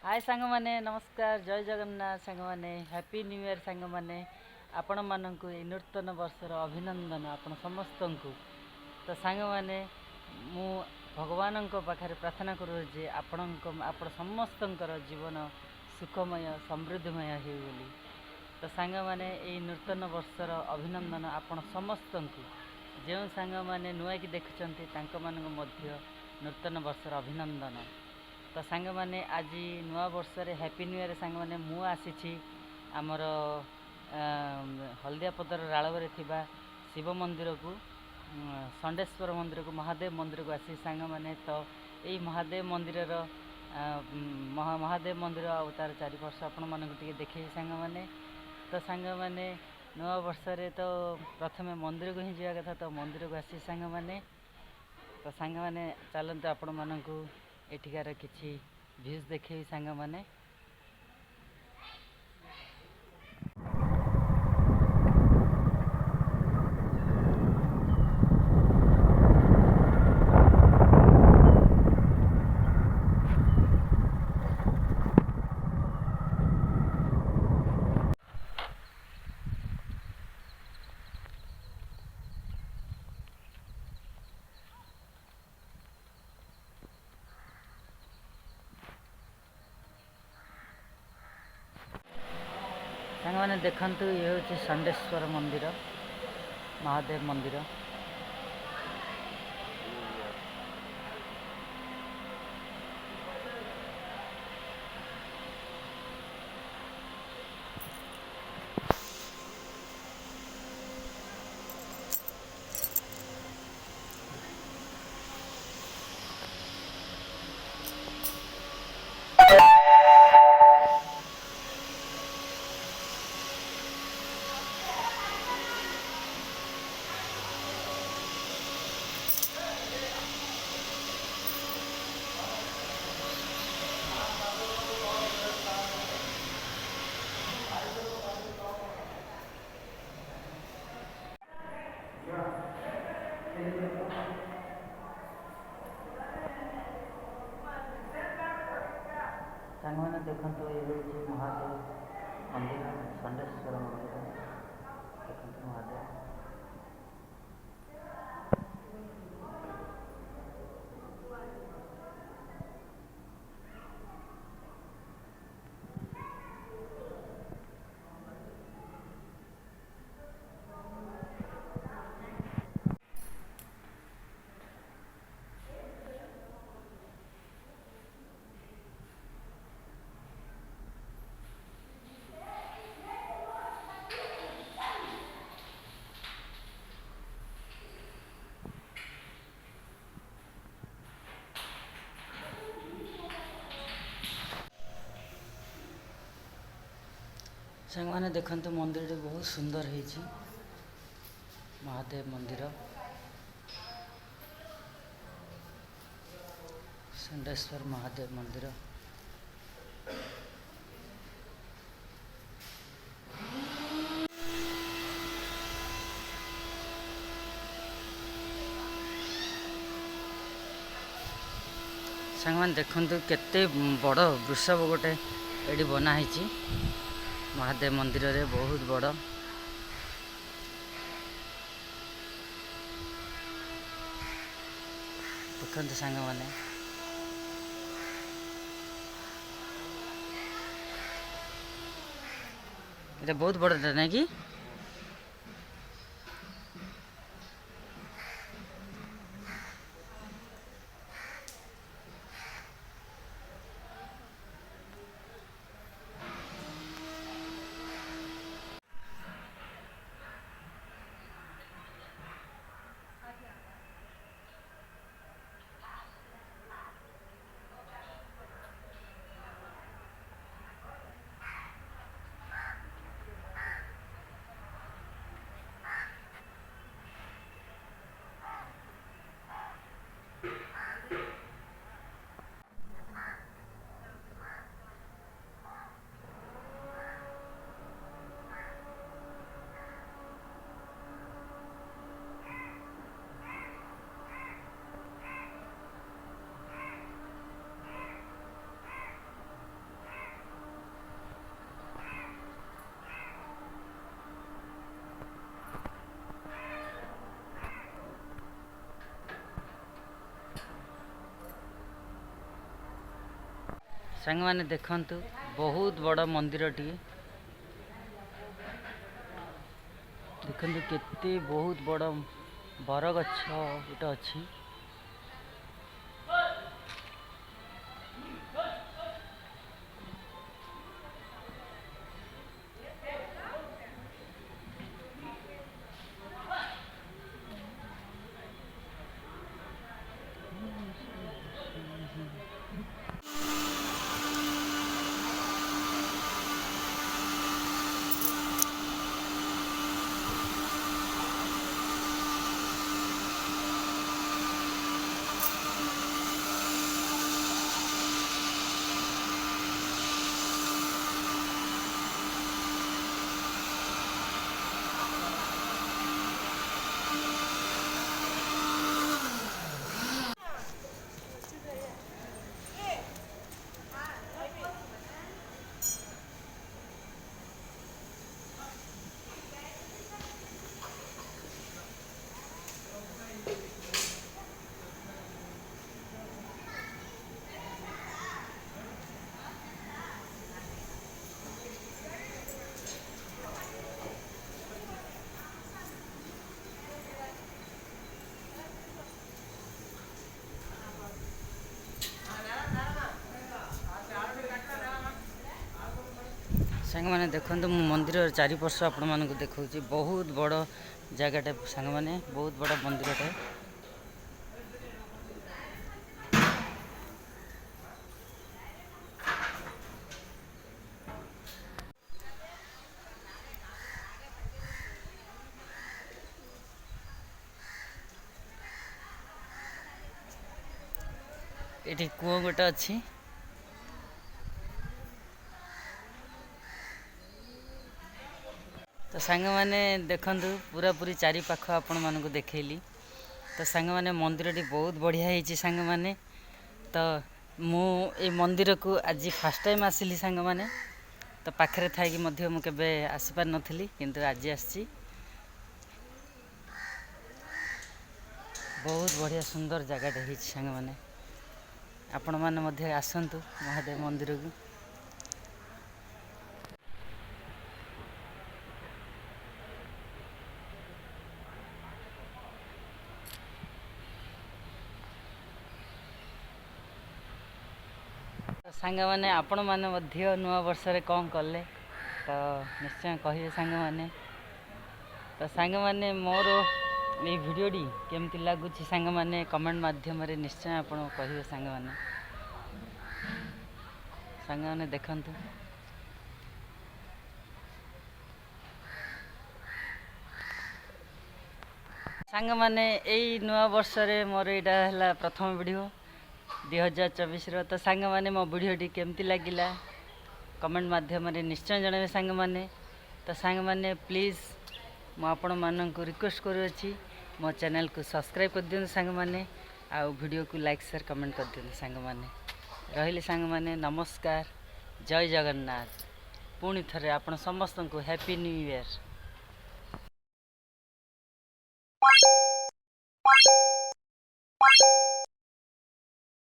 हाय सांग माने नमस्कार जय जगन्नाथ सांग माने हैप्पी न्यू ईयर सांग माने आपण मानक नूतन वर्षर अभिनंदन आपण समस्त को तो सांग माने मु भगवान पाखे प्रार्थना करू जे आपण समस्त जीवन सुखमय समृद्धिमय हो बोली। तो सांग माने ये नूतन वर्षर अभिनंदन आपण समस्त को जो सांग माने नुआ कि देखुं नूतन वर्षर अभिनंदन। तो सांग मैंने आज नुआ वर्ष हैप्पी न्यू ईयर सांग मैंने मु आसी आमर हल्दियापदर राड़वे शिव मंदिर को षंडेश्वर मंदिर को महादेव मंदिर को आसी सांग मैंने तो यही महादेव मंदिर महादेव मंदिर तार 4 वर्ष आपण मानक देखे सांग मैंने। तो सांग मैंने नुआ वर्ष तो प्रथम मंदिर को ही जावा कथा तो मंदिर को आसी सांग मैंने। तो सांग मैंने चलते आपण मानक एठिकार किसी भ्यूज देखे सांग माने। सांग मैंने देखु ये हूँ षंडेश्वर मंदिर महादेव मंदिर। सांग मैंने देखु ये हूँ महादेव मंदिर षंडेश्वर मंदिर देखते महादेव। सांग मैंने देखते मंदिर बहुत सुंदर है महादेव मंदिर षंडेश्वर महादेव मंदिर। सांग मैंने देखु केते बड़ वृषभ गोटे ये बनाई महादेव मंदिर रे बहुत बड़। देखते सांग मैंने ये बहुत बड़ा ना कि सांग मैंने देखंतु बहुत बड़ा मंदिरटी देखंतु केते बहुत बड़ा बरगछ गोटे अच्छी सांग मैंने देखो मु मंदिर चारिपार्श आपण मानक देखा बहुत बड़ जगटे सांग मैंने बहुत बड़ा मंदिरटे ये कूह गोटे अच्छी तो सांग मैंने देखंतु पूरा पूरी चारि पाख आपण मानक देखैली तो सांग मैंने मंदिर बहुत बढ़िया है सांग मैंने तो मु ए मंदिर को आज फर्स्ट टाइम आसिली सांग मैंने तो पाखरे थाई मध्य मु केबे आसी पार नथिली किंतु आज आसी बहुत बढ़िया सुंदर जगह है सांग मैंने आपण माने मध्य आसंतु महादेव मंदिर को सांग मैंने आपण मैंने मध्य नुआ वर्ष रे कौन कले तो निश्चय कहिए सांग मैंने तो सांग मैंने मोर ये वीडियोटी केमती लगुच सांग मैंने कमेंट माध्यम रे निश्चय आपण कहिए सांग मैंने देखंतु सांग मैंने यही नुआ वर्ष रे मोर यहाँ है प्रथम वीडियो 2024 तो सांग मैंने मो वीडियोटी केमती लगिला कमेंट माध्यम रे निश्चय जनबे सांग मैंने तो सांग मैंने प्लीज मु आपण मानक रिक्वेस्ट करूँगी मो चैनल को सब्सक्राइब कर दियो सांग मैंने आ वीडियो को लाइक शेयर कमेंट कर दियो सांग मैंने रहिले सांग मैंने नमस्कार जय जगन्नाथ पुणी थरे आपण समस्त को हैप्पी न्यू ईयर।